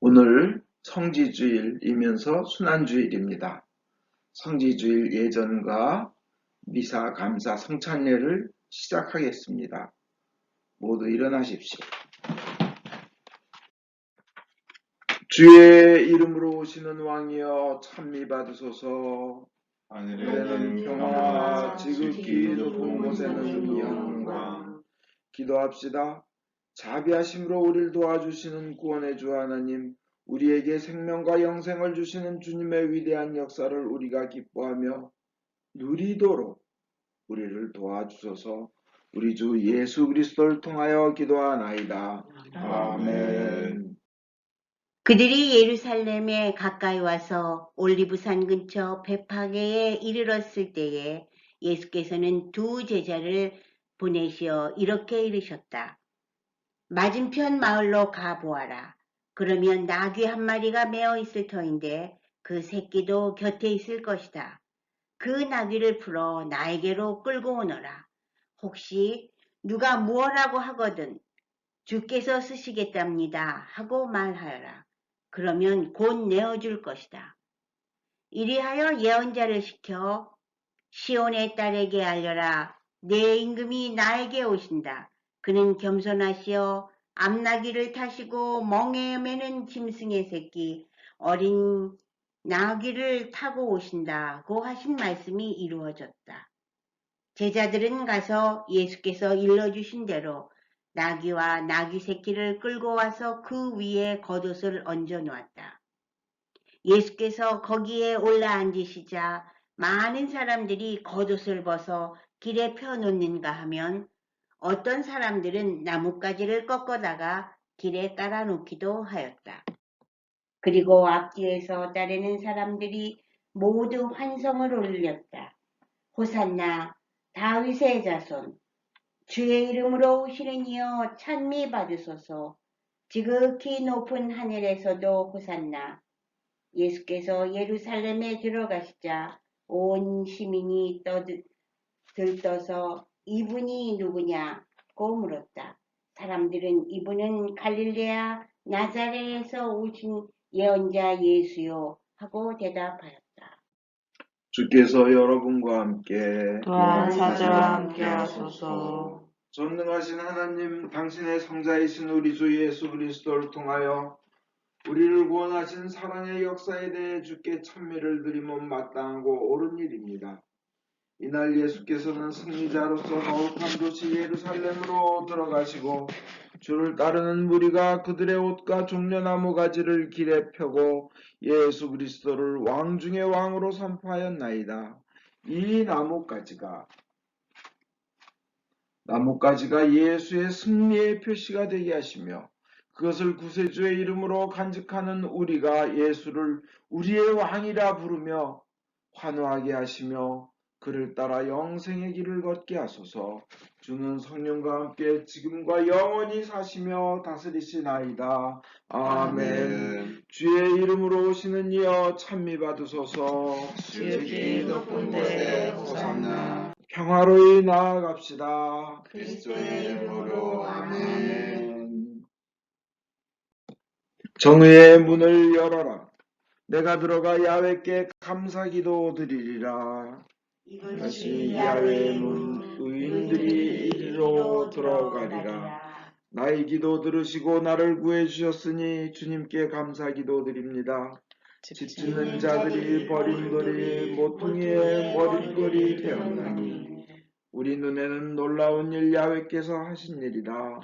오늘 성지주일이면서 순환주일입니다. 성지주일 예전과 미사, 감사, 성찬례를 시작하겠습니다. 모두 일어나십시오. 주의 이름으로 오시는 왕이여 찬미 받으소서. 하늘에는 평화와 지극히 높은 곳에는 영광. 기도합시다. 자비하심으로 우리를 도와주시는 구원의 주 하나님, 우리에게 생명과 영생을 주시는 주님의 위대한 역사를 우리가 기뻐하며 누리도록 우리를 도와주소서. 우리 주 예수 그리스도를 통하여 기도하나이다. 아멘. 그들이 예루살렘에 가까이 와서 올리브산 근처 베파게에 이르렀을 때에 예수께서는 두 제자를 보내시어 이렇게 이르셨다. 맞은편 마을로 가보아라. 그러면 나귀 한 마리가 메어 있을 터인데 그 새끼도 곁에 있을 것이다. 그 나귀를 풀어 나에게로 끌고 오너라. 혹시 누가 무엇라고 하거든 주께서 쓰시겠답니다 하고 말하여라. 그러면 곧 내어줄 것이다. 이리하여 예언자를 시켜 시온의 딸에게 알려라. 내 임금이 나에게 오신다. 그는 겸손하시어 암나귀를 타시고 멍에 매는 짐승의 새끼 어린 나귀를 타고 오신다고 하신 말씀이 이루어졌다. 제자들은 가서 예수께서 일러주신 대로 나귀와 나귀 새끼를 끌고 와서 그 위에 겉옷을 얹어 놓았다. 예수께서 거기에 올라앉으시자 많은 사람들이 겉옷을 벗어 길에 펴놓는가 하면 어떤 사람들은 나뭇가지를 꺾어다가 길에 깔아놓기도 하였다. 그리고 앞뒤에서 따르는 사람들이 모두 환성을 올렸다. 호산나 다윗의 자손 주의 이름으로 오시는 이여 찬미 받으소서. 지극히 높은 하늘에서도 호산나. 예수께서 예루살렘에 들어가시자 온 시민이 들떠서 이분이 누구냐고 물었다. 사람들은 이분은 갈릴레아 나자레에서 오신 예언자 예수요 하고 대답하였다. 주께서 여러분과 함께 또한 사자와 함께 하소서. 전능하신 하나님, 당신의 성자이신 우리 주 예수 그리스도를 통하여 우리를 구원하신 사랑의 역사에 대해 주께 찬미를 드리면 마땅하고 옳은 일입니다. 이날 예수께서는 승리자로서 거룩한 도시 예루살렘으로 들어가시고 주를 따르는 무리가 그들의 옷과 종려나무 가지를 길에 펴고 예수 그리스도를 왕 중의 왕으로 선포하였나이다. 이 나뭇가지가 예수의 승리의 표시가 되게 하시며 그것을 구세주의 이름으로 간직하는 우리가 예수를 우리의 왕이라 부르며 환호하게 하시며 그를 따라 영생의 길을 걷게 하소서. 주는 성령과 함께 지금과 영원히 사시며 다스리시나이다. 아멘. 주의 이름으로 오시는 이여 찬미 받으소서. 지극히 높은 곳에 호산나. 평화로이 나아갑시다. 그리스도의 이름으로 아멘. 정의의 문을 열어라. 내가 들어가 야훼께 감사기도 드리리라. 이것이 야훼의 문, 의인들이 이리로 들어가리라. 나의 기도 들으시고 나를 구해주셨으니 주님께 감사기도 드립니다. 집 짓는 자들이 버린 돌이 모퉁이의 머릿돌이 되었나니 우리 눈에는 놀라운 일 야훼께서 하신 일이다.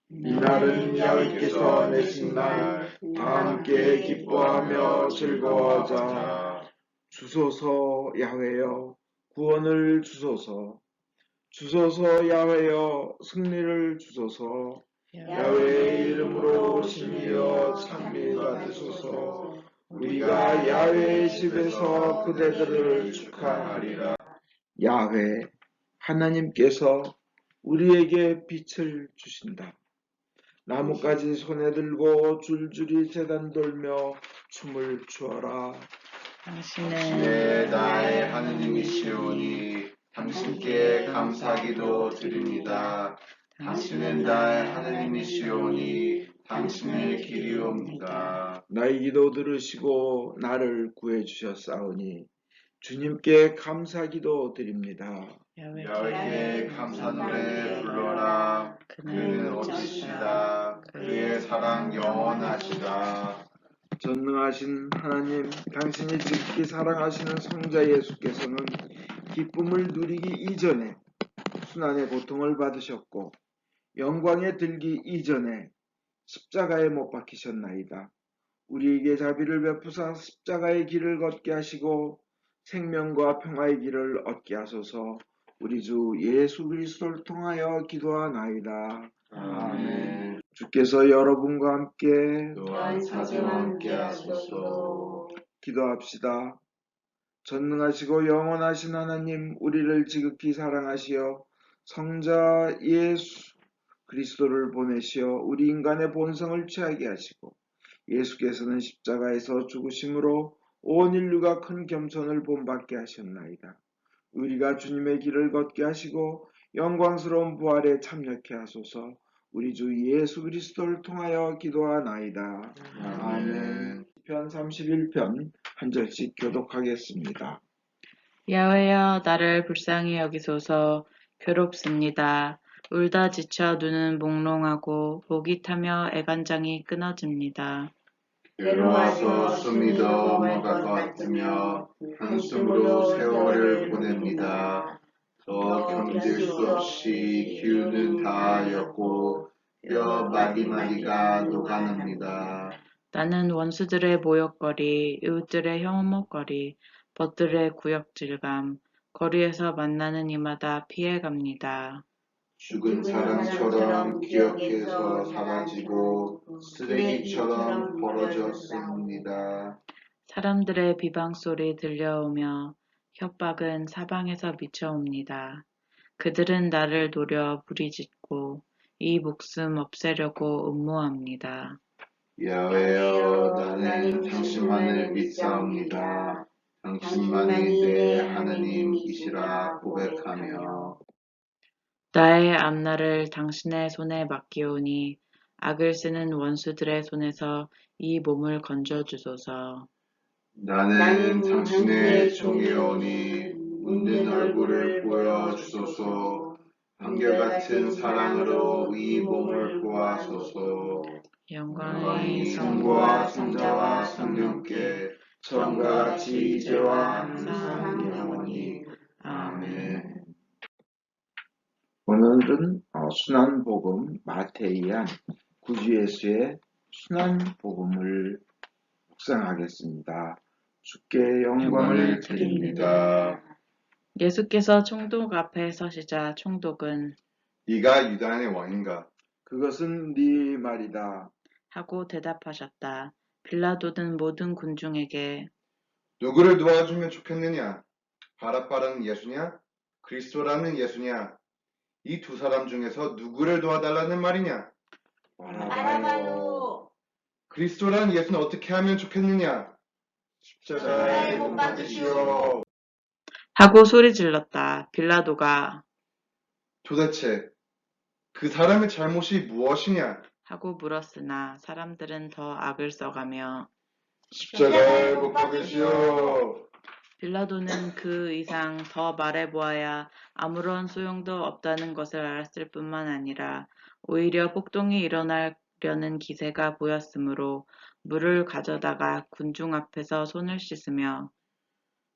이날은 야훼께서 내신 날, 다 함께 기뻐하며 즐거워하자. 주소서 야훼여, 구원을 주소서. 주소서 야훼여, 승리를 주소서. 야훼의 이름으로 오시니여 찬미 받으소서. 우리가 야훼의 집에서 그대들을 축하하리라. 야훼, 하나님께서 우리에게 빛을 주신다. 나뭇가지 손에 들고 줄줄이 제단 돌며 춤을 추어라. 당신은 나의 하느님이시오니 당신께 감사기도 드립니다. 당신은 나의 하느님이시오니 당신의 길이옵니다. 나의 기도 들으시고 나를 구해 주셨사오니 주님께 감사기도 드립니다. 야외께 감사 노래 불러라. 그는 어찌시다. 그의 사랑 영원하시다. 전능하신 하나님, 당신이 지극히 사랑하시는 성자 예수께서는 기쁨을 누리기 이전에 순환의 고통을 받으셨고 영광에 들기 이전에 십자가에 못 박히셨나이다. 우리에게 자비를 베푸사 십자가의 길을 걷게 하시고 생명과 평화의 길을 얻게 하소서. 우리 주 예수 그리스도를 통하여 기도하나이다. 아멘. 주께서 여러분과 함께 또한 사제와 함께 하소서. 기도합시다. 전능하시고 영원하신 하나님, 우리를 지극히 사랑하시어 성자 예수 그리스도를 보내시어 우리 인간의 본성을 취하게 하시고 예수께서는 십자가에서 죽으심으로 온 인류가 큰 겸손을 본받게 하셨나이다. 우리가 주님의 길을 걷게 하시고 영광스러운 부활에 참여케 하소서. 우리 주 예수 그리스도를 통하여 기도하나이다. 아멘. 편 31편 한 절씩 교독하겠습니다. 야훼여 나를 불쌍히 여기소서. 괴롭습니다. 울다 지쳐 눈은 몽롱하고 목이 타며 애간장이 끊어집니다. 외로워서 숨이 더 멎을 것 같으며 한숨으로 세월을 보냅니다. 더 견딜 수 없이 기운은 다하였고 뼈 마디마디가 녹아납니다. 나는 원수들의 모욕거리, 이웃들의 혐오거리, 벗들의 구역질감, 거리에서 만나는 이마다 피해갑니다. 죽은 사람처럼 기억해서 사라지고 쓰레기처럼 벌어졌습니다. 사람들의 비방소리 들려오며 협박은 사방에서 미쳐옵니다. 그들은 나를 노려 부리짓고 이 목숨 없애려고 음모합니다. 야훼여 나는 당신만을 믿사옵니다. 당신만이 내 하나님이시라 고백하며 나의 앞날을 당신의 손에 맡기오니 악을 쓰는 원수들의 손에서 이 몸을 건져주소서. 나는 당신의 종이오니 웃는 얼굴을 보여주소서. 한결같은 사랑으로 이 몸을 구하소서. 영광이 성부와 성자와 성령께 처음과 같이 이제와 항상 영원히. 아멘. 오늘은 순환복음 마태이안 구주 예수의 순환복음을 묵상하겠습니다. 주께 영광을 드립니다. 예수께서 총독 앞에 서시자 총독은 네가 유다인의 왕인가? 그것은 네 말이다. 하고 대답하셨다. 빌라도는 모든 군중에게 누구를 도와주면 좋겠느냐? 바라바라는 예수냐? 그리스도라는 예수냐? 이 두 사람 중에서 누구를 도와달라는 말이냐? 바라바요. 그리스도라는 예수는 어떻게 하면 좋겠느냐? 십자가에 못 박으시오. 하고 소리 질렀다. 빌라도가 도대체 그 사람의 잘못이 무엇이냐? 하고 물었으나 사람들은 더 악을 써가며 십자가에 못 박으시오. 빌라도는 그 이상 더 말해보아야 아무런 소용도 없다는 것을 알았을 뿐만 아니라 오히려 폭동이 일어나려는 기세가 보였으므로 물을 가져다가 군중 앞에서 손을 씻으며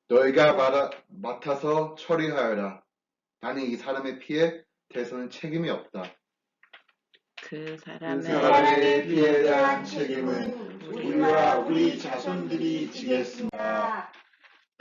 너희가 맡아서 처리하여라. 나는 이 사람의 피해 대해서는 책임이 없다. 그 그 사람의 사람의 피해에 대한 책임은 우리와 우리 자손들이 지겠습니다.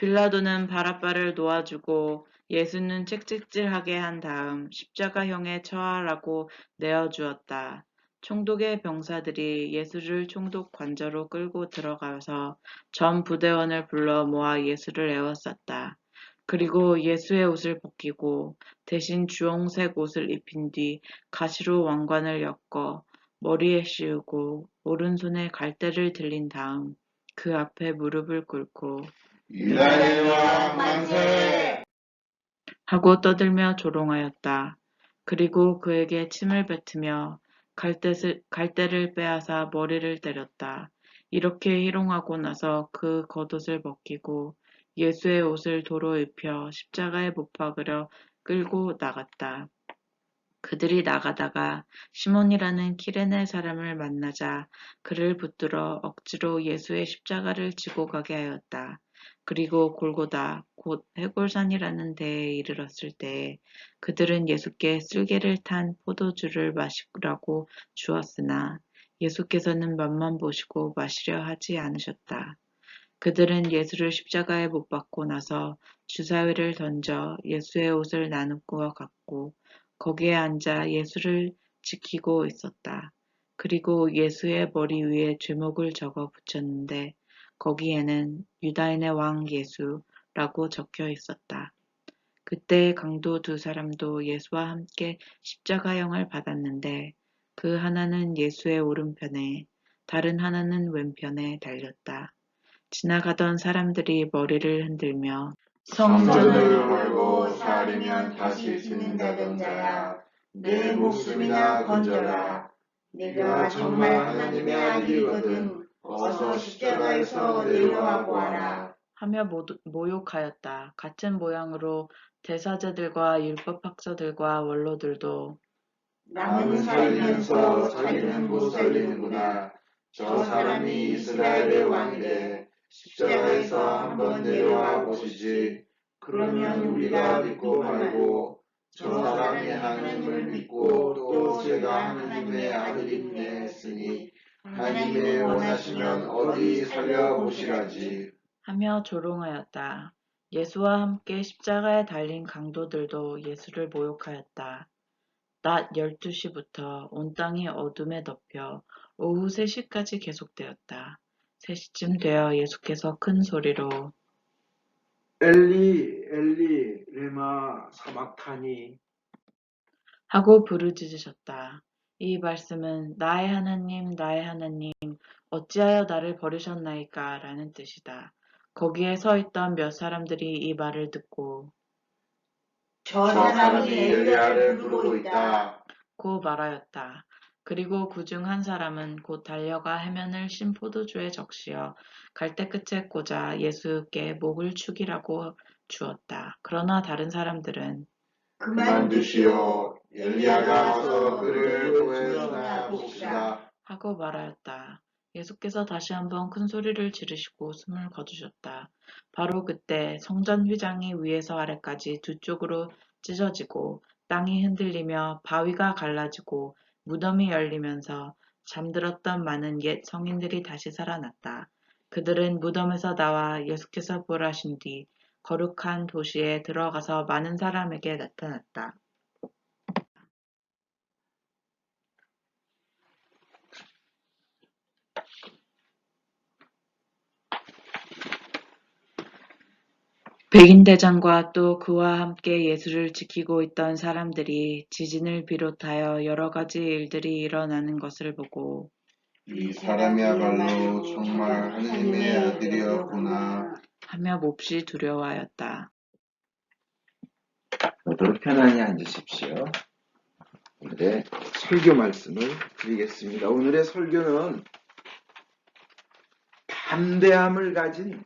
빌라도는 바라바를 놓아주고 예수는 채찍질하게 한 다음 십자가형에 처하라고 내어주었다. 총독의 병사들이 예수를 총독 관저로 끌고 들어가서 전 부대원을 불러 모아 예수를 에워쌌다. 그리고 예수의 옷을 벗기고 대신 주홍색 옷을 입힌 뒤 가시로 왕관을 엮어 머리에 씌우고 오른손에 갈대를 들린 다음 그 앞에 무릎을 꿇고 유다의 왕 만세! 하고 떠들며 조롱하였다. 그리고 그에게 침을 뱉으며 갈대를 빼앗아 머리를 때렸다. 이렇게 희롱하고 나서 그 겉옷을 벗기고 예수의 옷을 도로 입혀 십자가에 못 박으려 끌고 나갔다. 그들이 나가다가 시몬이라는 키레네 사람을 만나자 그를 붙들어 억지로 예수의 십자가를 지고 가게 하였다. 그리고 골고다 곧 해골산이라는 데에 이르렀을 때에 그들은 예수께 쓸개를 탄 포도주를 마시라고 주었으나 예수께서는 맛만 보시고 마시려 하지 않으셨다. 그들은 예수를 십자가에 못 박고 나서 주사위를 던져 예수의 옷을 나누어 갖고 거기에 앉아 예수를 지키고 있었다. 그리고 예수의 머리 위에 죄목을 적어 붙였는데 거기에는 유다인의 왕 예수라고 적혀 있었다. 그때 강도 두 사람도 예수와 함께 십자가형을 받았는데 그 하나는 예수의 오른편에 다른 하나는 왼편에 달렸다. 지나가던 사람들이 머리를 흔들며 성전을 헐고 살이면 다시 짓는다던 자야, 내 목숨이나 건져라. 네가 정말 하나님의 아들이거든 어서 십자가에서 내려와 보아라. 하며 모욕하였다. 같은 모양으로 대사제들과 율법학자들과 원로들도 남은 살리면서 자기는 못 살리는구나. 저 사람이 이스라엘의 왕이래. 십자가에서 한번 내려와 보시지. 그러면 우리가 믿고 말고 저 사람이 하나님을 믿고 또 제가 하나님의 아들이네 했으니 하나님의 원하시면 어디 살려보시라지. 하며 조롱하였다. 예수와 함께 십자가에 달린 강도들도 예수를 모욕하였다. 낮 12시부터 온 땅이 어둠에 덮여 오후 3시까지 계속되었다. 3시쯤 되어 예수께서 큰 소리로 엘리 엘리 레마 사박타니 하고 부르짖으셨다. 이 말씀은 나의 하나님 어찌하여 나를 버리셨나이까 라는 뜻이다. 거기에 서 있던 몇 사람들이 이 말을 듣고 저 사람이 엘리야를 부르고 있다. 고 말하였다. 그리고 그중 한 사람은 곧 달려가 해면을 신 포도주에 적시어 갈대 끝에 꽂아 예수께 목을 축이라고 주었다. 그러나 다른 사람들은 그만두시오. 엘리야가 와서 그를 구해주나 봅시다. 하고 말하였다. 예수께서 다시 한번 큰 소리를 지르시고 숨을 거두셨다. 바로 그때 성전 휘장이 위에서 아래까지 두 쪽으로 찢어지고 땅이 흔들리며 바위가 갈라지고 무덤이 열리면서 잠들었던 많은 옛 성인들이 다시 살아났다. 그들은 무덤에서 나와 예수께서 부활하신 뒤 거룩한 도시에 들어가서 많은 사람에게 나타났다. 백인대장과 또 그와 함께 예수를 지키고 있던 사람들이 지진을 비롯하여 여러 가지 일들이 일어나는 것을 보고 이 사람이야말로 정말 하느님의 아들이었구나. 하며 몹시 두려워하였다. 모두 편안히 앉으십시오. 오늘의 설교 말씀을 드리겠습니다. 오늘의 설교는 담대함을 가진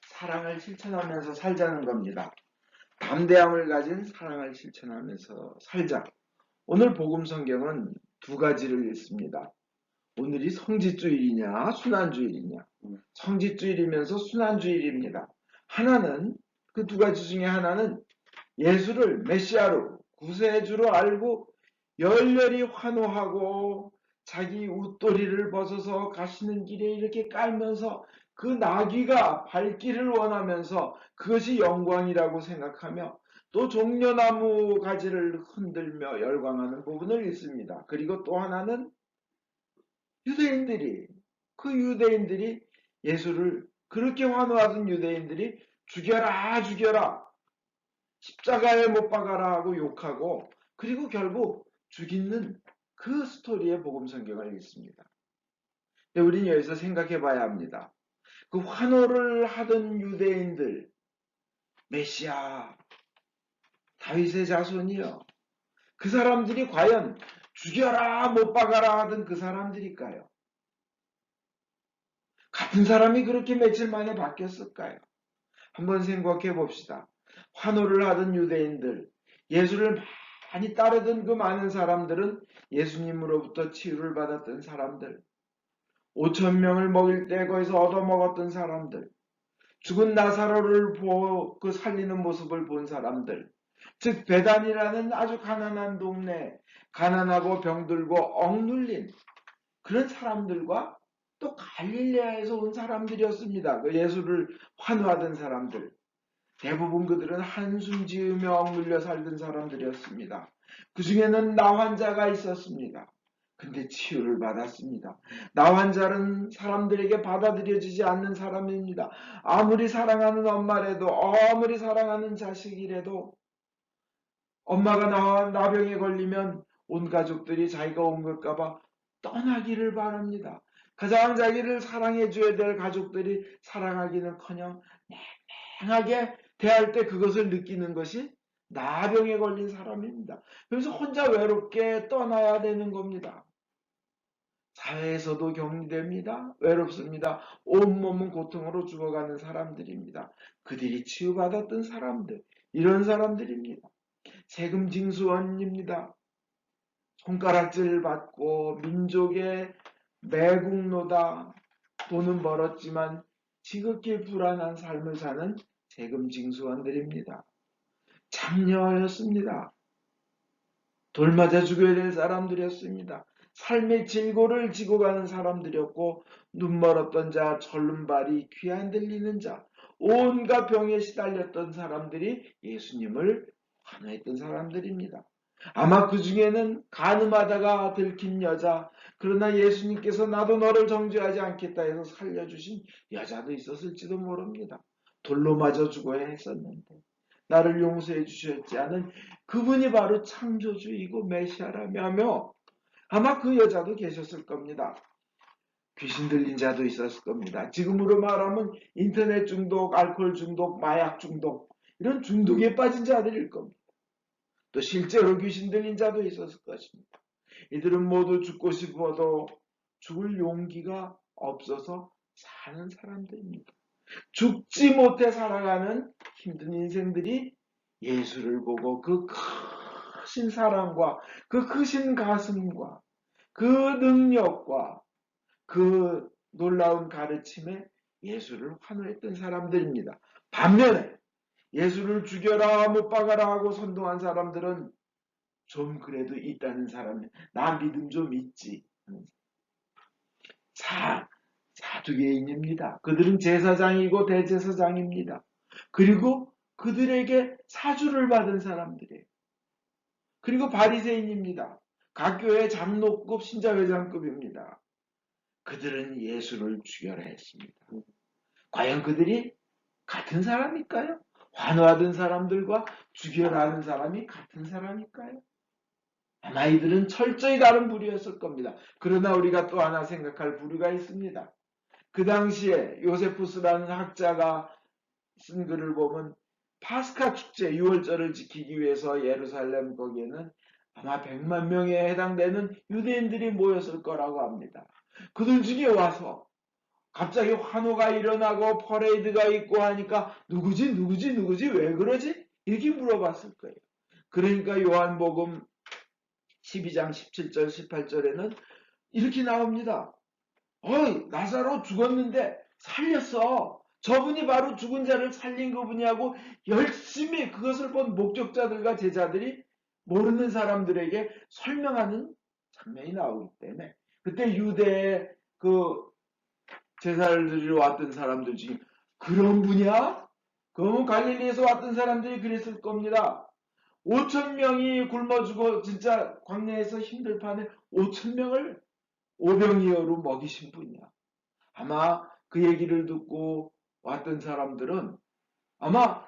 사랑을 실천하면서 살자는 겁니다. 담대함을 가진 사랑을 실천하면서 살자. 오늘 복음 성경은 두 가지를 읽습니다. 오늘이 성지주일이냐 순환주일이냐. 성지주일이면서 순환주일입니다. 하나는 그 두 가지 중에 하나는 예수를 메시아로 구세주로 알고 열렬히 환호하고 자기 웃도리를 벗어서 가시는 길에 이렇게 깔면서 그 나귀가 밟기를 원하면서 그것이 영광이라고 생각하며 또 종려나무 가지를 흔들며 열광하는 부분을 읽습니다. 그리고 또 하나는 그 유대인들이 예수를 그렇게 환호하던 유대인들이 죽여라 죽여라 십자가에 못 박아라 하고 욕하고 그리고 결국 죽이는 그 스토리의 복음 성경을 읽습니다. 우리는 여기서 생각해 봐야 합니다. 그 환호를 하던 유대인들 메시아 다윗의 자손이요. 그 사람들이 과연 죽여라 못 박아라 하던 그 사람들일까요? 같은 사람이 그렇게 며칠 만에 바뀌었을까요? 한번 생각해 봅시다. 환호를 하던 유대인들, 예수를 많이 따르던 그 많은 사람들은 예수님으로부터 치유를 받았던 사람들, 5천 명을 먹일 때 거기서 얻어먹었던 사람들, 죽은 나사로를 그 살리는 모습을 본 사람들, 즉 베단이라는 아주 가난한 동네, 가난하고 병들고 억눌린 그런 사람들과 또 갈릴레아에서 온 사람들이었습니다. 그 예수를 환호하던 사람들. 대부분 그들은 한숨 지으며 억눌려 살던 사람들이었습니다. 그 중에는 나 환자가 있었습니다. 근데 치유를 받았습니다. 나 환자는 사람들에게 받아들여지지 않는 사람입니다. 아무리 사랑하는 엄마라도, 아무리 사랑하는 자식이라도 엄마가 나병에 걸리면 온 가족들이 자기가 온 걸까봐 떠나기를 바랍니다. 가장 자기를 사랑해줘야 될 가족들이 사랑하기는커녕 냉랭하게 대할 때 그것을 느끼는 것이 나병에 걸린 사람입니다. 그래서 혼자 외롭게 떠나야 되는 겁니다. 사회에서도 격리됩니다. 외롭습니다. 온몸은 고통으로 죽어가는 사람들입니다. 그들이 치유받았던 사람들, 이런 사람들입니다. 세금 징수원입니다. 손가락질 받고 민족의 매국노다. 돈은 벌었지만 지극히 불안한 삶을 사는 세금 징수원들입니다. 장녀였습니다. 돌 맞아 죽여야 될 사람들이었습니다. 삶의 질고를 지고 가는 사람들이었고 눈 멀었던 자, 절름발이 귀 안 들리는 자, 온갖 병에 시달렸던 사람들이 예수님을 환호했던 사람들입니다. 아마 그 중에는 간음하다가 들킨 여자, 그러나 예수님께서 나도 너를 정죄하지 않겠다 해서 살려주신 여자도 있었을지도 모릅니다. 돌로 맞아 죽어야 했었는데 나를 용서해 주셨지 않은 그분이 바로 창조주이고 메시아라며 하며 아마 그 여자도 계셨을 겁니다. 귀신 들린 자도 있었을 겁니다. 지금으로 말하면 인터넷 중독, 알코올 중독, 마약 중독 이런 중독에 빠진 자들일 겁니다. 또 실제로 귀신 들린 자도 있었을 것입니다. 이들은 모두 죽고 싶어도 죽을 용기가 없어서 사는 사람들입니다. 죽지 못해 살아가는 힘든 인생들이 예수를 보고 그 크신 사랑과 그 크신 가슴과 그 능력과 그 놀라운 가르침에 예수를 환호했던 사람들입니다. 반면에 예수를 죽여라 못 박아라 하고 선동한 사람들은 좀 그래도 있다는 사람이 나 믿음 좀 있지. 사두개인입니다. 그들은 제사장이고 대제사장입니다. 그리고 그들에게 사주를 받은 사람들이에요. 그리고 바리새인입니다. 각 교회 장로급 신자회장급입니다. 그들은 예수를 죽여라 했습니다. 과연 그들이 같은 사람일까요? 환호하던 사람들과 죽여라 하는 사람이 같은 사람일까요? 아마 이들은 철저히 다른 부류였을 겁니다. 그러나 우리가 또 하나 생각할 부류가 있습니다. 그 당시에 요세푸스라는 학자가 쓴 글을 보면 파스카 축제 6월절을 지키기 위해서 예루살렘 거기에는 아마 100만 명에 해당되는 유대인들이 모였을 거라고 합니다. 그들 중에 와서 갑자기 환호가 일어나고 퍼레이드가 있고 하니까 누구지 왜 그러지? 이렇게 물어봤을 거예요. 그러니까 요한복음 12장 17절 18절에는 이렇게 나옵니다. 나사로 죽었는데 살렸어. 저분이 바로 죽은 자를 살린 그분이 하고 열심히 그것을 본 목격자들과 제자들이 모르는 사람들에게 설명하는 장면이 나오기 때문에 그때 유대의 그 제사를 드리러 왔던 사람들 중에 그런 분이야? 그러면 갈릴리에서 왔던 사람들이 그랬을 겁니다. 5천 명이 굶어 죽어 진짜 광야에서 힘들 판에 5천 명을 오병이어로 먹이신 분이야. 아마 그 얘기를 듣고 왔던 사람들은 아마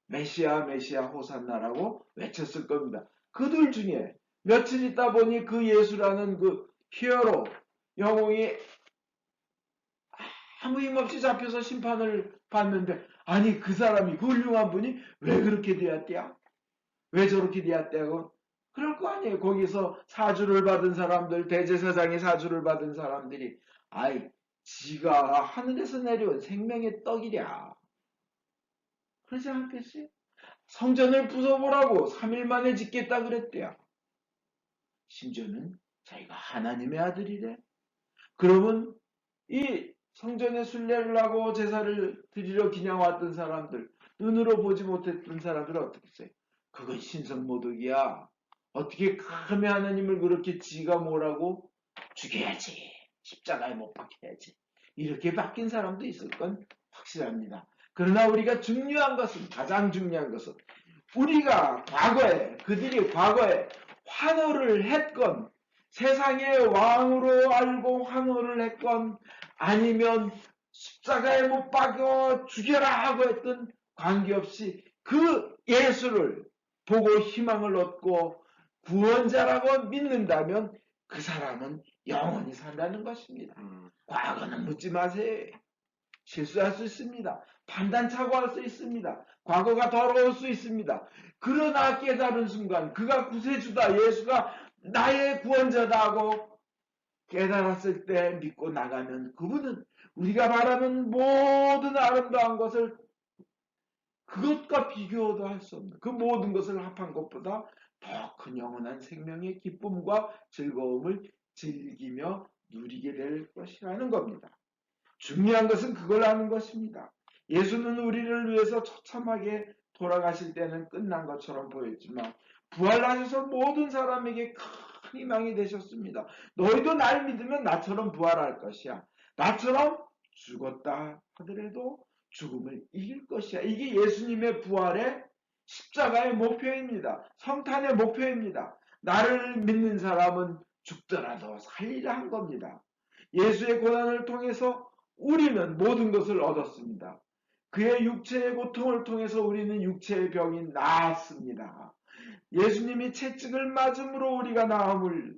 메시아 호산나라고 외쳤을 겁니다. 그들 중에 며칠 있다 보니 그 예수라는 그 히어로 영웅이 아무 힘없이 잡혀서 심판을 받는데 아니 그 사람이 그 훌륭한 분이 왜 그렇게 되었대야? 왜 저렇게 되었대고 그럴 거 아니에요. 거기서 사주를 받은 사람들, 대제사장의 사주를 받은 사람들이 아이, 지가 하늘에서 내려온 생명의 떡이랴. 그러지 않겠어요? 성전을 부숴보라고 3일 만에 짓겠다 그랬대요. 심지어는 자기가 하나님의 아들이래. 그러면 이 성전에 순례를 하고 제사를 드리러 그냥 왔던 사람들, 눈으로 보지 못했던 사람들은 어떻게 했어요? 그건 신성모독이야. 어떻게 감히 하나님을 그렇게 지가 뭐라고 죽여야지. 십자가에 못 박혀야지. 이렇게 바뀐 사람도 있을 건 확실합니다. 그러나 우리가 중요한 것은, 가장 중요한 것은 우리가 과거에, 그들이 과거에 환호를 했건, 세상의 왕으로 알고 환호를 했건, 아니면 십자가에 못 박여 죽여라 하고 했던 관계없이 그 예수를 보고 희망을 얻고 구원자라고 믿는다면 그 사람은 영원히 산다는 것입니다. 과거는 묻지 마세요. 실수할 수 있습니다. 판단착오할 수 있습니다. 과거가 더러울 수 있습니다. 그러나 깨달은 순간 그가 구세주다, 예수가 나의 구원자다 하고 깨달았을 때 믿고 나가면 그분은 우리가 바라는 모든 아름다운 것을 그것과 비교도 할 수 없는 그 모든 것을 합한 것보다 더 큰 영원한 생명의 기쁨과 즐거움을 즐기며 누리게 될 것이라는 겁니다. 중요한 것은 그걸 아는 것입니다. 예수는 우리를 위해서 처참하게 돌아가실 때는 끝난 것처럼 보였지만 부활하셔서 모든 사람에게 큰 희망이 되셨습니다. 너희도 날 믿으면 나처럼 부활할 것이야. 나처럼 죽었다 하더라도 죽음을 이길 것이야. 이게 예수님의 부활의 십자가의 목표입니다. 성탄의 목표입니다. 나를 믿는 사람은 죽더라도 살리라 한 겁니다. 예수의 고난을 통해서 우리는 모든 것을 얻었습니다. 그의 육체의 고통을 통해서 우리는 육체의 병이 나았습니다. 예수님이 채찍을 맞음으로 우리가 나음을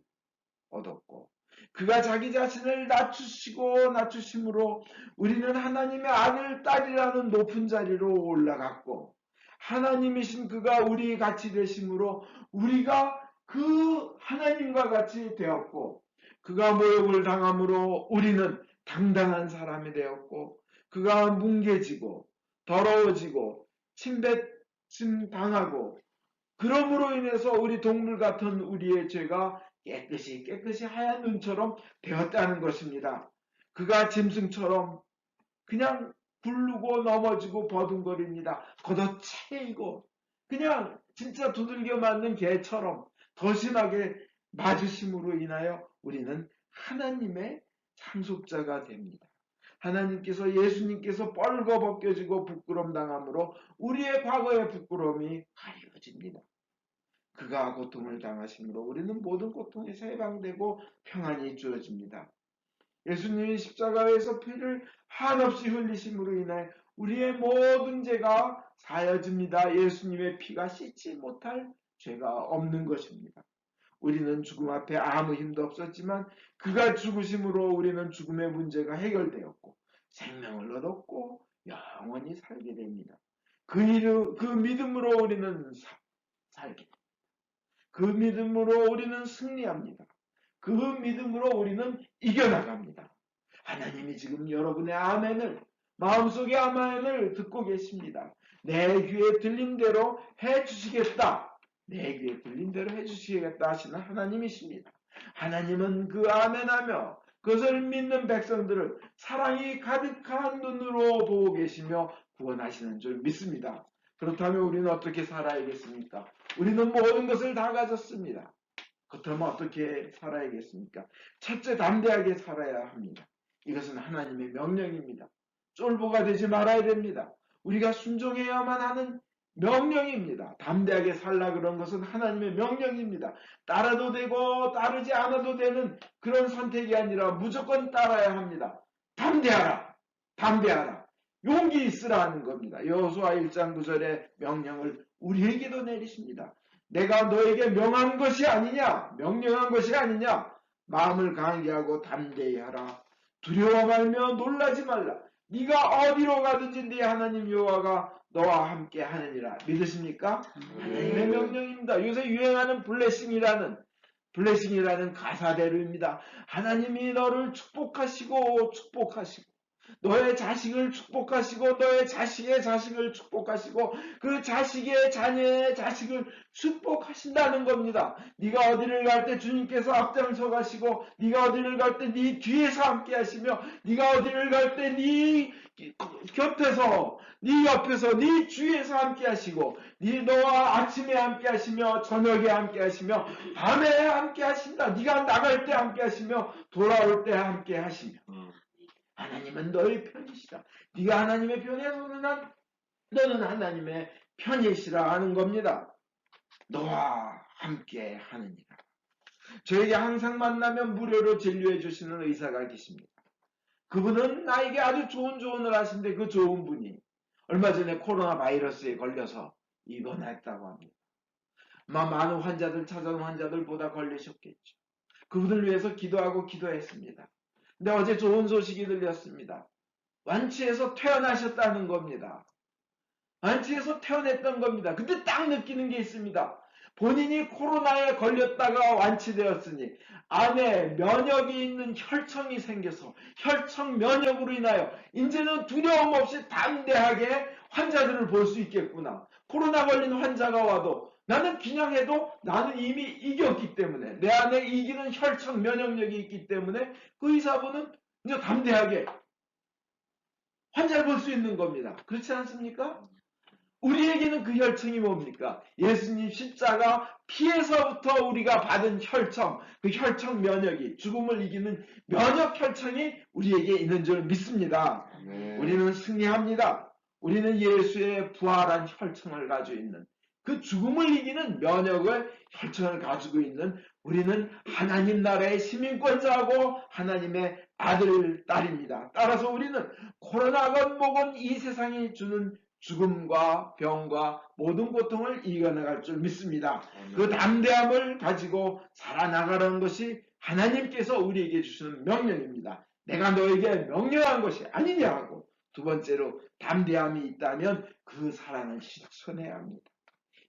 얻었고, 그가 자기 자신을 낮추심으로 우리는 하나님의 아들, 딸이라는 높은 자리로 올라갔고, 하나님이신 그가 우리 같이 되심으로 우리가 그 하나님과 같이 되었고, 그가 모욕을 당함으로 우리는 당당한 사람이 되었고, 그가 뭉개지고 더러워지고 침뱉음 당하고, 그러므로 인해서 우리 동물 같은 우리의 죄가 깨끗이 하얀 눈처럼 되었다는 것입니다. 그가 짐승처럼 그냥 굴르고 넘어지고 버둥거립니다. 걷어차이고 그냥 진짜 두들겨 맞는 개처럼 더 심하게 맞으심으로 인하여 우리는 하나님의 상속자가 됩니다. 하나님께서, 예수님께서 뻘거벗겨지고 부끄럼 당함으로 우리의 과거의 부끄러움이 가려집니다. 그가 고통을 당하심으로 우리는 모든 고통에서 해방되고 평안이 주어집니다. 예수님이 십자가에서 피를 한없이 흘리심으로 인해 우리의 모든 죄가 사여집니다. 예수님의 피가 씻지 못할 죄가 없는 것입니다. 우리는 죽음 앞에 아무 힘도 없었지만 그가 죽으심으로 우리는 죽음의 문제가 해결되었고 생명을 얻었고 영원히 살게 됩니다. 그 믿음으로 우리는 살게 됩니다. 그 믿음으로 우리는 승리합니다. 그 믿음으로 우리는 이겨나갑니다. 하나님이 지금 여러분의 아멘을, 마음속의 아멘을 듣고 계십니다. 내 귀에 들린 대로 해주시겠다. 내 귀에 들린 대로 해주시겠다 하시는 하나님이십니다. 하나님은 그 아멘하며 그것을 믿는 백성들을 사랑이 가득한 눈으로 보고 계시며 구원하시는 줄 믿습니다. 그렇다면 우리는 어떻게 살아야겠습니까? 우리는 모든 것을 다 가졌습니다. 그렇다면 어떻게 살아야겠습니까? 첫째, 담대하게 살아야 합니다. 이것은 하나님의 명령입니다. 쫄보가 되지 말아야 됩니다. 우리가 순종해야만 하는 명령입니다. 담대하게 살라 그런 것은 하나님의 명령입니다. 따라도 되고 따르지 않아도 되는 그런 선택이 아니라 무조건 따라야 합니다. 담대하라. 담대하라. 용기 있으라 하는 겁니다. 여호수아 1장 9절의 명령을 우리에게도 내리십니다. 내가 너에게 명한 것이 아니냐, 명령한 것이 아니냐, 마음을 강하게 하고 담대히 하라. 두려워 말며 놀라지 말라. 네가 어디로 가든지 네 하나님 여호와가 너와 함께 하느니라. 믿으십니까? 하나님의 명령입니다. 요새 유행하는 블레싱이라는 가사대로입니다. 하나님이 너를 축복하시고 너의 자식을 축복하시고 너의 자식의 자식을 축복하시고 그 자식의 자녀의 자식을 축복하신다는 겁니다. 네가 어디를 갈 때 주님께서 앞장서 가시고 네가 어디를 갈 때 네 뒤에서 함께 하시며 네가 어디를 갈 때 네 곁에서 네 옆에서 네 주위에서 함께 하시고 너와 아침에 함께 하시며 저녁에 함께 하시며 밤에 함께 하신다. 네가 나갈 때 함께 하시며 돌아올 때 함께 하시며 하나님은 너의 편이시라. 네가 하나님의 편이어서는 너는 하나님의 편이시라 하는 겁니다. 너와 함께 하느니라. 저에게 항상 만나면 무료로 진료해 주시는 의사가 계십니다. 그분은 나에게 아주 좋은 조언을 하신데 그 좋은 분이 얼마 전에 코로나 바이러스에 걸려서 입원했다고 합니다. 많은 환자들, 찾아온 환자들보다 걸리셨겠죠. 그분을 위해서 기도하고 기도했습니다. 근데 어제 좋은 소식이 들렸습니다. 완치해서 퇴원하셨다는 겁니다. 완치해서 퇴원했던 겁니다. 근데 딱 느끼는 게 있습니다. 본인이 코로나에 걸렸다가 완치되었으니 안에 면역이 있는 혈청이 생겨서 혈청 면역으로 인하여 이제는 두려움 없이 담대하게 환자들을 볼 수 있겠구나. 코로나 걸린 환자가 와도 나는 그냥 해도 나는 이미 이겼기 때문에 내 안에 이기는 혈청 면역력이 있기 때문에 그 의사분은 이제 담대하게 환자를 볼 수 있는 겁니다. 그렇지 않습니까? 우리에게는 그 혈청이 뭡니까? 예수님 십자가 피에서부터 우리가 받은 혈청, 그 혈청 면역이 죽음을 이기는 면역 혈청이 우리에게 있는 줄 믿습니다. 우리는 승리합니다. 우리는 예수의 부활한 혈청을 가지고 있는 그 죽음을 이기는 면역의 혈청을 가지고 있는 우리는 하나님 나라의 시민권자하고 하나님의 아들, 딸입니다. 따라서 우리는 코로나건 뭐건 이 세상이 주는 죽음과 병과 모든 고통을 이겨나갈 줄 믿습니다. 그 담대함을 가지고 살아나가라는 것이 하나님께서 우리에게 주시는 명령입니다. 내가 너에게 명령한 것이 아니냐 하고 두 번째로 담대함이 있다면 그 사랑을 실천해야 합니다.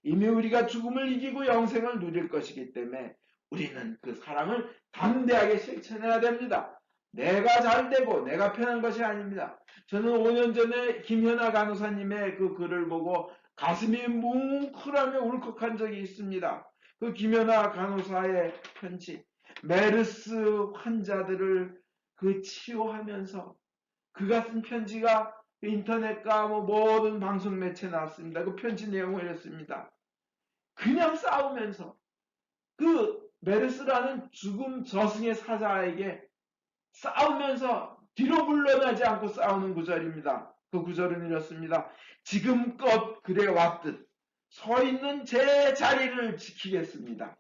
이미 우리가 죽음을 이기고 영생을 누릴 것이기 때문에 우리는 그 사랑을 담대하게 실천해야 됩니다. 내가 잘되고 내가 편한 것이 아닙니다. 저는 5년 전에 김현아 간호사님의 그 글을 보고 가슴이 뭉클하며 울컥한 적이 있습니다. 그 김현아 간호사의 편지, 메르스 환자들을 그 치유하면서 그가 쓴 편지가 인터넷과 모든 방송 매체에 나왔습니다. 그 편지 내용을 읽었습니다. 그냥 싸우면서 그 메르스라는 죽음 저승의 사자에게 싸우면서 뒤로 물러나지 않고 싸우는 구절입니다. 그 구절은 이렇습니다. 지금껏 그래왔듯 서 있는 제 자리를 지키겠습니다.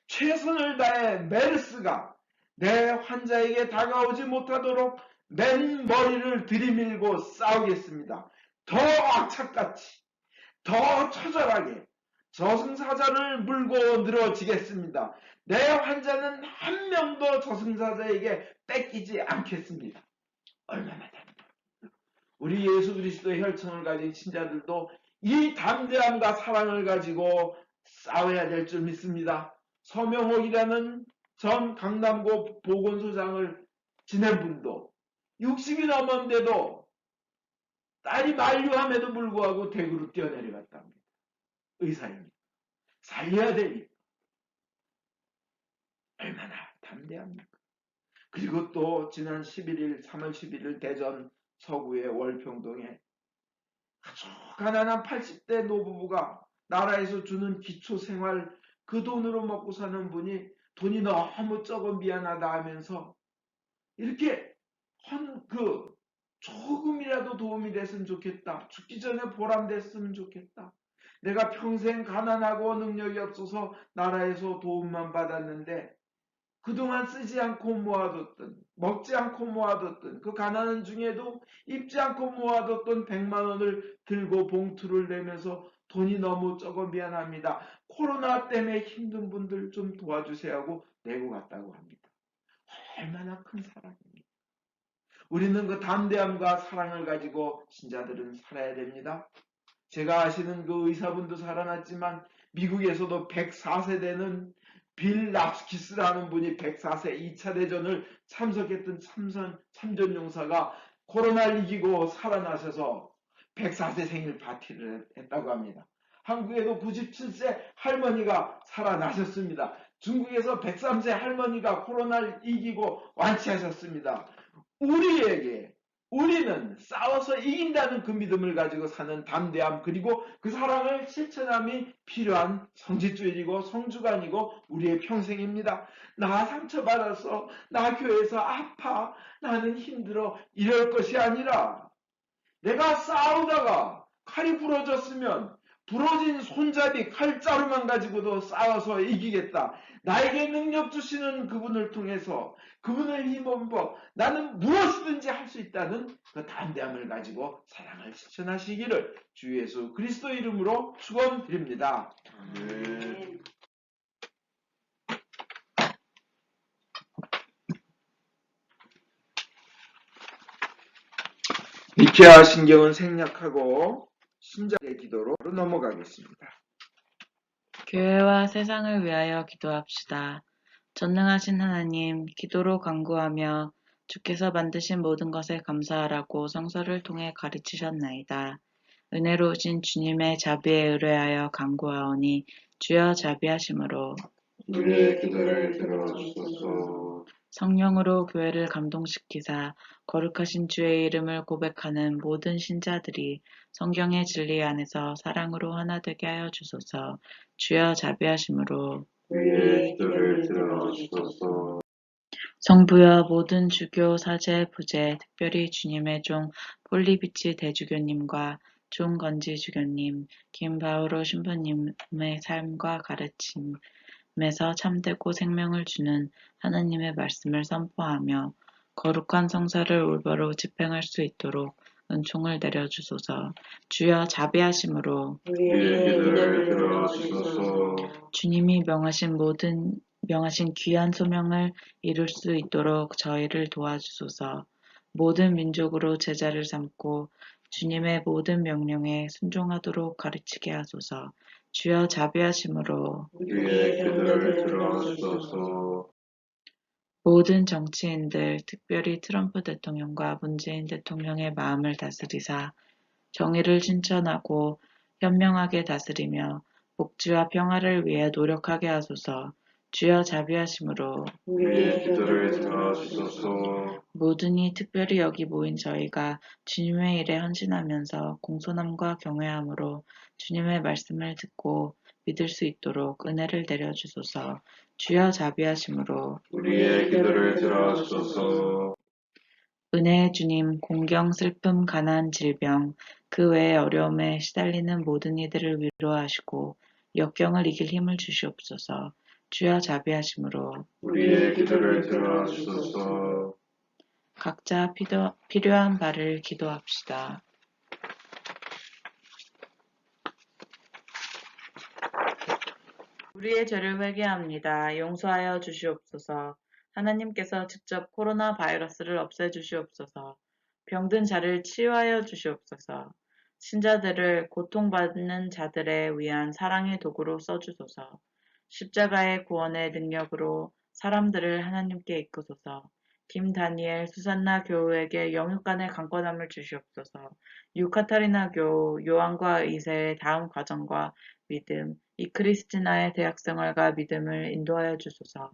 최선을 다해 메르스가 내 환자에게 다가오지 못하도록 맨 머리를 들이밀고 싸우겠습니다. 더 악착같이, 더 처절하게 저승사자를 물고 늘어지겠습니다. 내 환자는 한 명도 저승사자에게 뺏기지 않겠습니다. 얼마나 담대합니까? 우리 예수 그리스도의 혈청을 가진 신자들도 이 담대함과 사랑을 가지고 싸워야 될 줄 믿습니다. 서명옥이라는 전 강남고 보건소장을 지낸 분도 60이 넘었는데도 딸이 만류함에도 불구하고 대구로 뛰어내려갔답니다. 의사입니다. 살려야 되니까. 얼마나 담대합니까? 그리고 또 지난 3월 11일 대전 서구의 월평동에 아주 가난한 80대 노부부가 나라에서 주는 기초생활 그 돈으로 먹고 사는 분이 돈이 너무 적어 미안하다 하면서 이렇게 조금이라도 도움이 됐으면 좋겠다. 죽기 전에 보람됐으면 좋겠다. 내가 평생 가난하고 능력이 없어서 나라에서 도움만 받았는데 그동안 쓰지 않고 모아뒀던, 먹지 않고 모아뒀던, 그 가난한 중에도 입지 않고 모아뒀던 100만 원을 들고 봉투를 내면서 돈이 너무 적어 미안합니다. 코로나 때문에 힘든 분들 좀 도와주세요 하고 내고 갔다고 합니다. 얼마나 큰 사랑입니다. 우리는 그 담대함과 사랑을 가지고 신자들은 살아야 됩니다. 제가 아시는 그 의사분도 살아났지만 미국에서도 104세 되는 빌 랍스키스라는 분이 104세 2차 대전을 참석했던 참전용사가 코로나를 이기고 살아나셔서 104세 생일 파티를 했다고 합니다. 한국에도 97세 할머니가 살아나셨습니다. 중국에서 103세 할머니가 코로나를 이기고 완치하셨습니다. 우리는 싸워서 이긴다는 그 믿음을 가지고 사는 담대함, 그리고 그 사랑을 실천함이 필요한 성직주일이고 성주간이고 우리의 평생입니다. 나 상처받아서, 나 교회에서 아파, 나는 힘들어, 이럴 것이 아니라 내가 싸우다가 칼이 부러졌으면 부러진 손잡이 칼자루만 가지고도 싸워서 이기겠다. 나에게 능력 주시는 그분을 통해서, 그분을 힘입어 나는 무엇이든지 할 수 있다는 그 담대함을 가지고 사랑을 실천하시기를 주 예수 그리스도 이름으로 축원드립니다. 아멘. 니케아 신경은 생략하고 신자의 기도로 넘어가겠습니다. 교회와 세상을 위하여 기도합시다. 전능하신 하나님, 기도로 간구하며 주께서 만드신 모든 것에 감사하라고 성서를 통해 가르치셨나이다. 은혜로우신 주님의 자비에 의뢰하여 간구하오니 주여 자비하심으로 우리의 기도를 들어주소서. 성령으로 교회를 감동시키사 거룩하신 주의 이름을 고백하는 모든 신자들이 성경의 진리 안에서 사랑으로 하나 되게 하여 주소서. 주여 자비하심으로 우리의 기도를 들어주소서. 성부여 모든 주교 사제 부제 특별히 주님의 종 폴리비치 대주교님과 종건지 주교님 김바오로 신부님의 삶과 가르침에서 참되고 생명을 주는 하나님의 말씀을 선포하며 거룩한 성사를 올바로 집행할 수 있도록 은총을 내려주소서. 주여 자비하심으로 우리의 기도를 들어주소서. 주님이 명하신 귀한 소명을 이룰 수 있도록 저희를 도와주소서. 모든 민족으로 제자를 삼고 주님의 모든 명령에 순종하도록 가르치게 하소서. 주여 자비하심으로 우리의 기도를 들어주소서. 모든 정치인들, 특별히 트럼프 대통령과 문재인 대통령의 마음을 다스리사 정의를 실천하고 현명하게 다스리며 복지와 평화를 위해 노력하게 하소서. 주여 자비하심으로 우리의 기도를 들어주소서. 모든이 특별히 여기 모인 저희가 주님의 일에 헌신하면서 공손함과 경외함으로 주님의 말씀을 듣고 믿을 수 있도록 은혜를 내려주소서. 주여 자비하심으로 우리의 기도를 들어주소서. 은혜의 주님, 공경, 슬픔, 가난, 질병, 그 외의 어려움에 시달리는 모든 이들을 위로하시고 역경을 이길 힘을 주시옵소서. 주여 자비하심으로 우리의 기도를 들어주소서. 각자 필요한 바를 기도합시다. 우리의 죄를 회개합니다. 용서하여 주시옵소서. 하나님께서 직접 코로나 바이러스를 없애주시옵소서. 병든 자를 치유하여 주시옵소서. 신자들을 고통받는 자들에 위한 사랑의 도구로 써주소서. 십자가의 구원의 능력으로 사람들을 하나님께 이끄소서. 김다니엘 수산나 교우에게 영육간의 강권함을 주시옵소서. 유카타리나 교우 요한과 이세의 다음 과정과 믿음, 이 크리스티나의 대학생활과 믿음을 인도하여 주소서.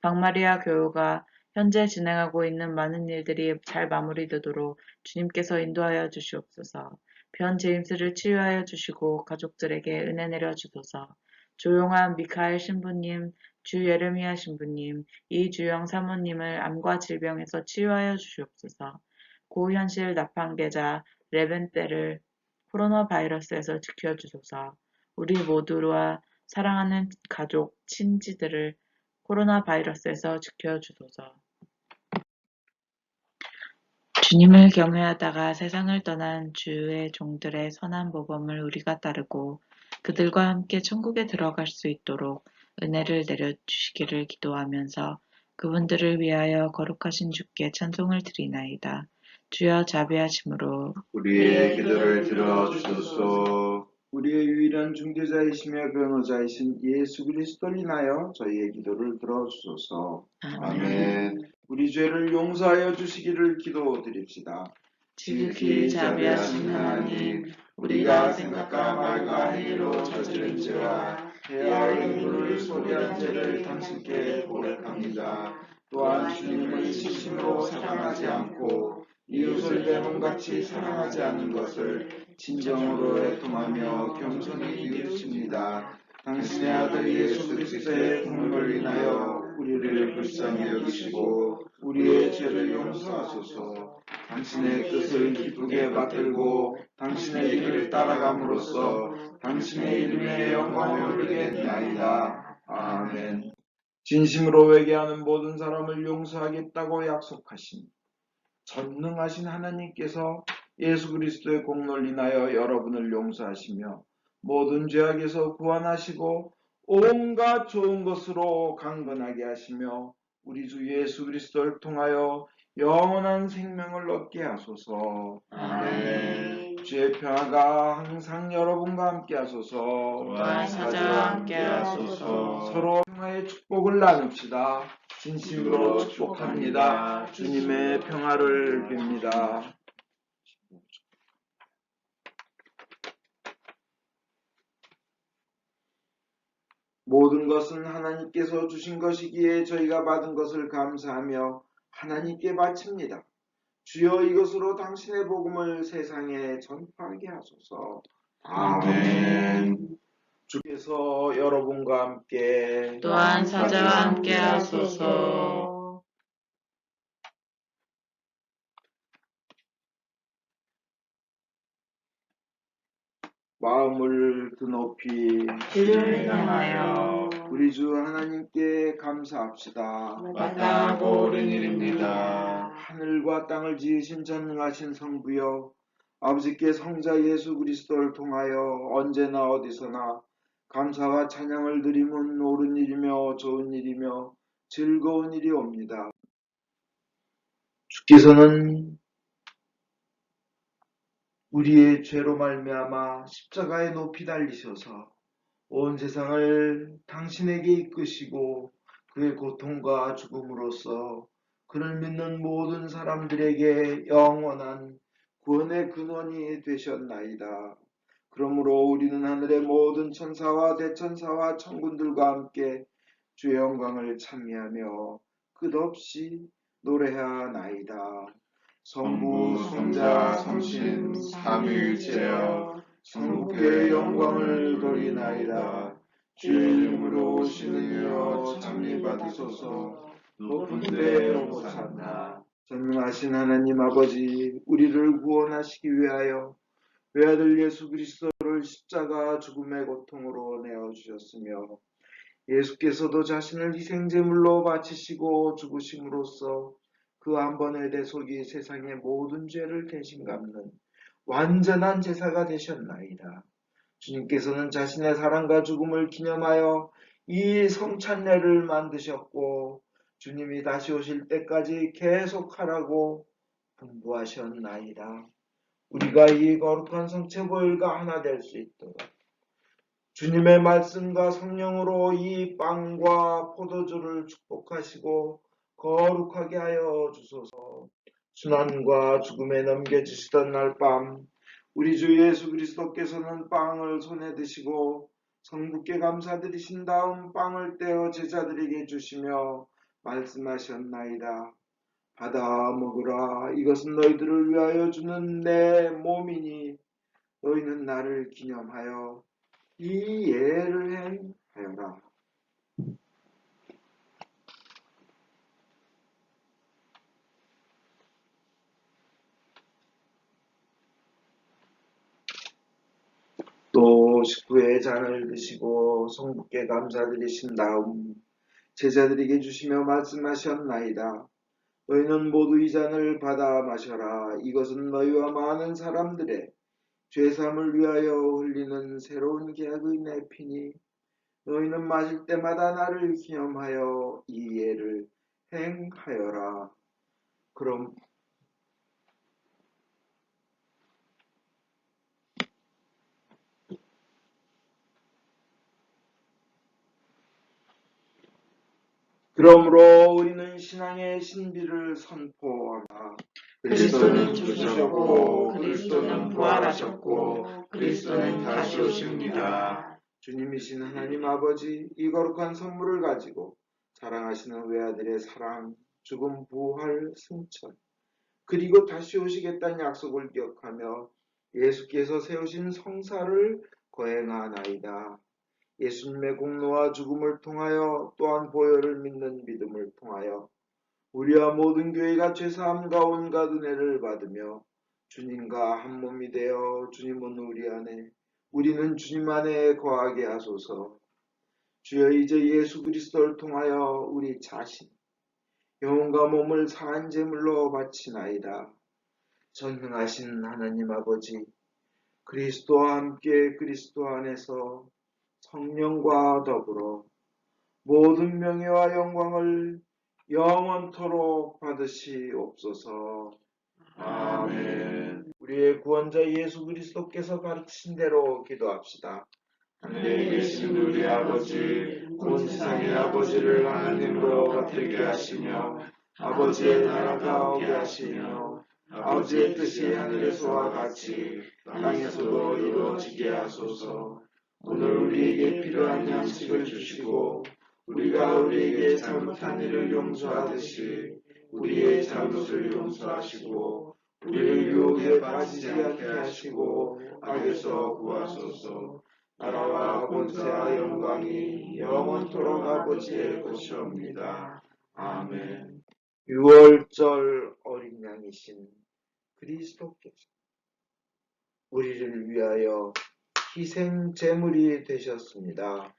박마리아 교우가 현재 진행하고 있는 많은 일들이 잘 마무리되도록 주님께서 인도하여 주시옵소서. 변 제임스를 치유하여 주시고 가족들에게 은혜 내려 주소서. 조용한 미카엘 신부님, 주 예레미야 신부님, 이주영 사모님을 암과 질병에서 치유하여 주시옵소서. 고현실 나판계자 레벤떼를 코로나 바이러스에서 지켜주소서. 우리 모두와 사랑하는 가족, 친지들을 코로나 바이러스에서 지켜주소서. 주님을 경외하다가 세상을 떠난 주의 종들의 선한 모범을 우리가 따르고 그들과 함께 천국에 들어갈 수 있도록 은혜를 내려주시기를 기도하면서 그분들을 위하여 거룩하신 주께 찬송을 드리나이다. 주여 자비하심으로 우리의 기도를 들어주소서. 우리의 유일한 중재자이시며 변호자이신 예수 그리스도를 인하여 저희의 기도를 들어주소서. 아멘. 우리 죄를 용서하여 주시기를 기도드립시다. 지극히 자비하신 하나님, 우리가 생각과 말과 행위로 저지른 죄와 해할 의무를 소리한 죄를 당신께 고백합니다. 또한 주님을 진심으로 사랑하지 않고 이웃을 내 몸같이 사랑하지 않는 것을 진정으로 애통하며 겸손히 비웃습니다. 당신의 아들 예수 그리스도의 공로를 인하여 우리를 불쌍히 여기시고 우리의 죄를 용서하소서. 당신의 뜻을 기쁘게 받들고 당신의 길을 따라감으로써 당신의 이름의 영광을 누리겠나이다. 아멘. 진심으로 회개하는 모든 사람을 용서하겠다고 약속하신 전능하신 하나님께서 예수 그리스도의 공로를 인하여 여러분을 용서하시며 모든 죄악에서 구원하시고 온갖 좋은 것으로 강건하게 하시며 우리 주 예수 그리스도를 통하여 영원한 생명을 얻게 하소서. 아멘. 주의 평화가 항상 여러분과 함께 하소서. 또한 사자와 함께 하소서. 서로 평화의 축복을 나눕시다. 진심으로 축복합니다. 주님의 평화를 빕니다. 모든 것은 하나님께서 주신 것이기에 저희가 받은 것을 감사하며 하나님께 바칩니다. 주여 이것으로 당신의 복음을 세상에 전파하게 하소서. 아멘. 주께서 여러분과 함께 또한 사자와 함께 하소서. 마음을 드높이 주를 향하여 우리 주 하나님께 감사합시다. 마땅하고 옳은 일입니다. 하늘과 땅을 지으신 전능하신 성부여, 아버지께 성자 예수 그리스도를 통하여 언제나 어디서나 감사와 찬양을 드림은 옳은 일이며 좋은 일이며 즐거운 일이옵니다. 주께서는 우리의 죄로 말미암아 십자가에 높이 달리셔서 온 세상을 당신에게 이끄시고 그의 고통과 죽음으로써 그를 믿는 모든 사람들에게 영원한 구원의 근원이 되셨나이다. 그러므로 우리는 하늘의 모든 천사와 대천사와 천군들과 함께 주의 영광을 찬미하며 끝없이 노래하나이다. 성부, 성자, 성신, 삼위일체여 성부께 영광을 돌리나이다. 주의 이름으로 오시는 이여 찬미 받으소서. 높은 데에 호산나. 전능하신 하나님 아버지, 우리를 구원하시기 위하여 외아들 예수 그리스도를 십자가 죽음의 고통으로 내어주셨으며 예수께서도 자신을 희생제물로 바치시고 죽으심으로써 그 한 번의 대속이 세상의 모든 죄를 대신 갚는 완전한 제사가 되셨나이다. 주님께서는 자신의 사랑과 죽음을 기념하여 이 성찬례를 만드셨고 주님이 다시 오실 때까지 계속하라고 분부하셨나이다. 우리가 이 거룩한 성체보혈과 하나 될 수 있도록 주님의 말씀과 성령으로 이 빵과 포도주를 축복하시고 거룩하게 하여 주소서. 순환과 죽음에 넘겨주시던 날 밤 우리 주 예수 그리스도께서는 빵을 손에 드시고 성부께 감사드리신 다음 빵을 떼어 제자들에게 주시며 말씀하셨나이다. 받아 먹으라. 이것은 너희들을 위하여 주는 내 몸이니 너희는 나를 기념하여 이 예를 행하여라. 또 식후에 잔을 드시고 성부께 감사드리신 다음 제자들에게 주시며 말씀하셨나이다. 너희는 모두 이 잔을 받아 마셔라. 이것은 너희와 많은 사람들의 죄사함을 위하여 흘리는 새로운 계약의 내 피니 너희는 마실 때마다 나를 기념하여 이 예를 행하여라. 그럼 그러므로 우리는 신앙의 신비를 선포하라. 그리스도는 죽으셨고 그리스도는 부활하셨고 그리스도는 다시 오십니다. 주님이신 하나님 아버지, 이 거룩한 선물을 가지고 사랑하시는 외아들의 사랑, 죽음, 부활, 승천, 그리고 다시 오시겠다는 약속을 기억하며 예수께서 세우신 성사를 거행하나이다. 예수님의 공로와 죽음을 통하여 또한 보혈을 믿는 믿음을 통하여 우리와 모든 교회가 죄사함과 온갖 은혜를 받으며 주님과 한 몸이 되어 주님은 우리 안에 우리는 주님 안에 거하게 하소서. 주여, 이제 예수 그리스도를 통하여 우리 자신 영혼과 몸을 사한 제물로 바치나이다. 전능하신 하나님 아버지, 그리스도와 함께 그리스도 안에서 성령과 더불어 모든 명예와 영광을 영원토록 받으시옵소서. 아멘. 우리의 구원자 예수 그리스도께서 가르치신 대로 기도합시다. 하늘에 계신 우리 아버지, 온 세상의 아버지를 하나님으로 받들게 하시며 아버지의 나라가 오게 하시며 아버지의 뜻이 하늘에서와 같이 땅에서도 이루어지게 하소서. 오늘 우리에게 필요한 양식을 주시고 우리가 우리에게 잘못한 일을 용서하듯이 우리의 잘못을 용서하시고 우리를 유혹에 빠지지 않게 하시고 악에서 구하소서. 나라와 권세와 영광이 영원토록 아버지의 것이옵니다. 아멘. 6월절 어린 양이신 그리스도께서 우리를 위하여 희생 제물이 되셨습니다.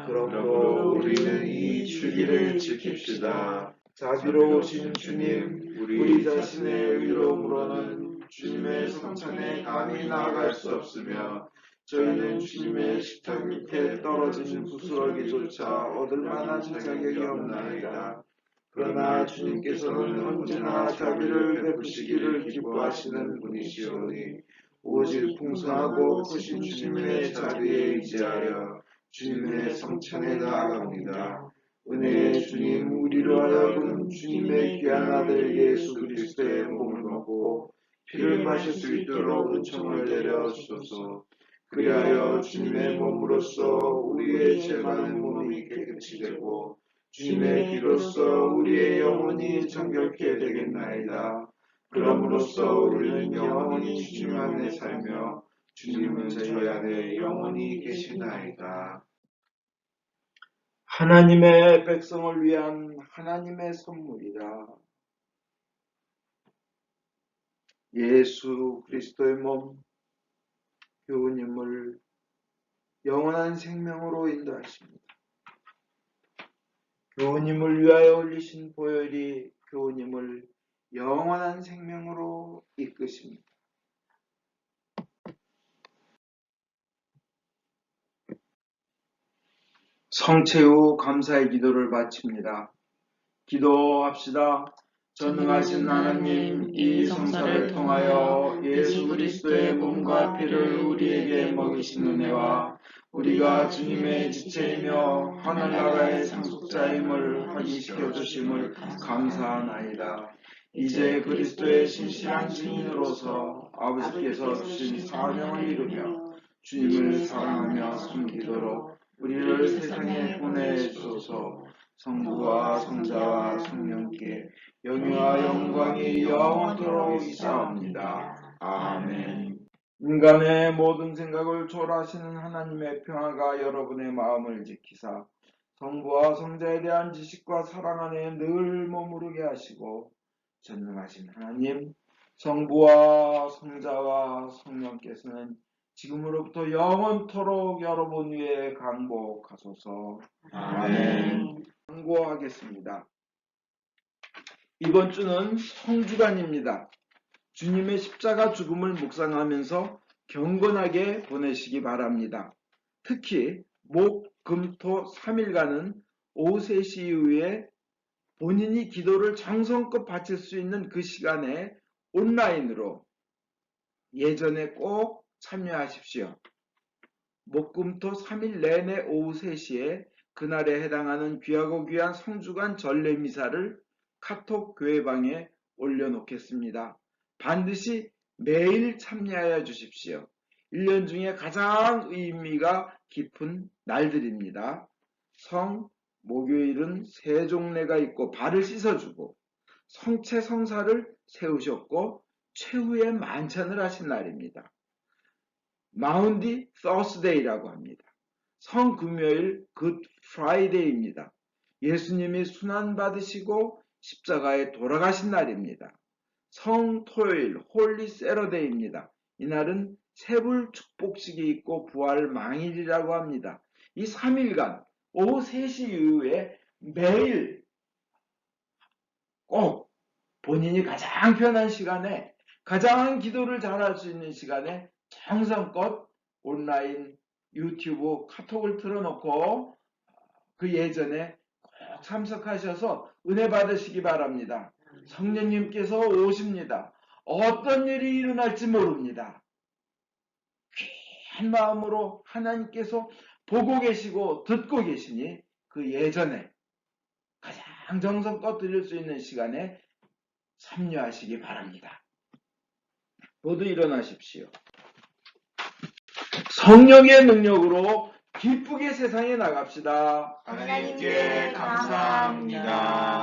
그러므로 우리는 이 주기를 지킵시다. 자비로우신 주님, 우리 자신의 의로움으로는 주님의 성찬에 감히 나아갈 수 없으며 저희는 주님의 식탁 밑에 떨어진 부스러기조차 얻을 만한 자격이 없나이다. 그러나 주님께서는 언제나 자비를 베푸시기를 기뻐하시는 분이시오니 오직 풍성하고 크신 주님의 자비에 의지하여 주님의 성찬에 나아갑니다. 은혜의 주님, 우리로 하여금 주님의 귀한 아들 예수 그리스도의 몸을 먹고 피를 마실 수 있도록 은총을 내려 주소서. 그리하여 주님의 몸으로써 우리의 죄 많은 몸이 깨끗이 되고 주님의 피로써 우리의 영혼이 정결케 되겠나이다. 그럼으로써 우리는 영원히 주님 안에 살며 주님은 저희 안에 영원히 계시나이다. 하나님의 백성을 위한 하나님의 선물이라. 예수 그리스도의 몸, 교우님을 영원한 생명으로 인도하십니다. 교우님을 위하여 올리신 보혈이 교우님을 영원한 생명으로 이끄십니다. 성체 후 감사의 기도를 바칩니다. 기도합시다. 전능하신 하나님, 이 성사를 통하여 예수 그리스도의 몸과 피를 우리에게 먹이신 은혜와 우리가 주님의 지체이며 하늘나라의 상속자임을 확인시켜 주심을 감사하나이다. 이제 그리스도의 신실한 증인으로서 아버지께서 주신 사명을 이루며 주님을 사랑하며 섬기도록 우리를 세상에 보내주소서. 성부와 성자와 성령께 영예와 영광이 영원토록 있사옵니다. 아멘. 인간의 모든 생각을 초월하시는 하나님의 평화가 여러분의 마음을 지키사 성부와 성자에 대한 지식과 사랑 안에 늘 머무르게 하시고 전능하신 하나님, 성부와 성자와 성령께서는 지금으로부터 영원토록 여러분 위에 강복하소서. 아멘. 강구하겠습니다. 이번 주는 성주간입니다. 주님의 십자가 죽음을 묵상하면서 경건하게 보내시기 바랍니다. 특히 목, 금, 토 3일간은 오후 3시 이후에 본인이 기도를 정성껏 바칠 수 있는 그 시간에 온라인으로 예전에 꼭 참여하십시오. 목, 금, 토 3일 내내 오후 3시에 그날에 해당하는 귀하고 귀한 성주간 전례 미사를 카톡 교회방에 올려놓겠습니다. 반드시 매일 참여하여 주십시오. 1년 중에 가장 의미가 깊은 날들입니다. 목요일은 세종례가 있고 발을 씻어주고 성체 성사를 세우셨고 최후의 만찬을 하신 날입니다. 마운디 서스데이라고 합니다. 성금요일 굿 프라이데이입니다. 예수님이 순환받으시고 십자가에 돌아가신 날입니다. 성토요일 홀리 세러데이입니다. 이날은 세불 축복식이 있고 부활 망일이라고 합니다. 이 3일간 오후 3시 이후에 매일 꼭 본인이 가장 편한 시간에 가장 기도를 잘할 수 있는 시간에 정성껏 온라인 유튜브 카톡을 틀어놓고 그 예전에 꼭 참석하셔서 은혜 받으시기 바랍니다. 성령님께서 오십니다. 어떤 일이 일어날지 모릅니다. 귀한 마음으로 하나님께서 보고 계시고 듣고 계시니 그 예전에 가장 정성껏 드릴 수 있는 시간에 참여하시기 바랍니다. 모두 일어나십시오. 성령의 능력으로 기쁘게 세상에 나갑시다. 하나님께 감사합니다.